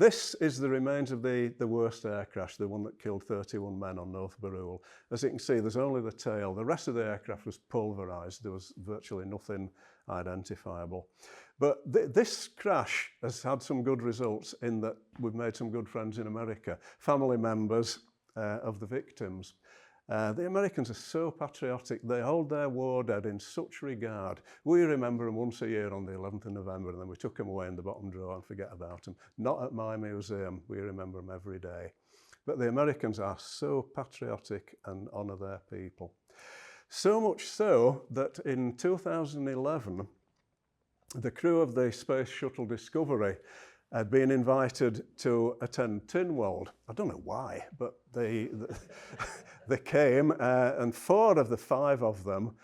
This is the remains of the worst air crash, the one that killed 31 men on North Barrule. As you can see, there's only the tail. The rest of the aircraft was pulverised. There was virtually nothing identifiable. But this crash has had some good results in that we've made some good friends in America, family members of the victims. The Americans are so patriotic. They hold their war dead in such regard. We remember them once a year on the 11th of November, and then we took them away in the bottom drawer and forget about them. Not at my museum. We remember them every day. But the Americans are so patriotic and honour their people. So much so that in 2011, the crew of the Space Shuttle Discovery had been invited to attend Tynwald. I don't know why, but they came, and 4 of the 5 of them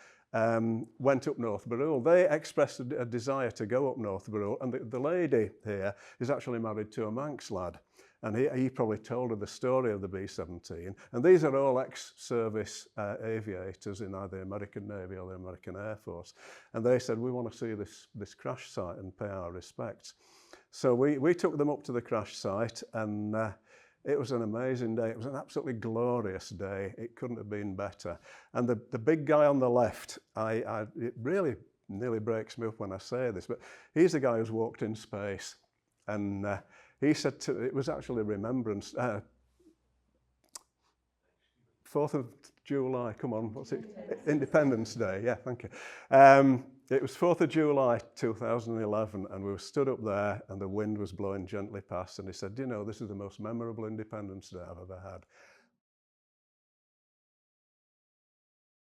went up North Barrule. They expressed a desire to go up North Barrule, and the lady here is actually married to a Manx lad. And he probably told her the story of the B-17. And these are all ex-service aviators in either the American Navy or the American Air Force. And they said, we want to see this crash site and pay our respects. So we took them up to the crash site, and it was an amazing day. It was an absolutely glorious day. It couldn't have been better. And the big guy on the left, it really nearly breaks me up when I say this, but he's the guy who's walked in space. And he said it was actually Remembrance, 4th of July, come on, what's it? Independence Day, yeah, thank you. It was 4th of July 2011, and we were stood up there, and the wind was blowing gently past, and he said, you know, this is the most memorable Independence Day I've ever had.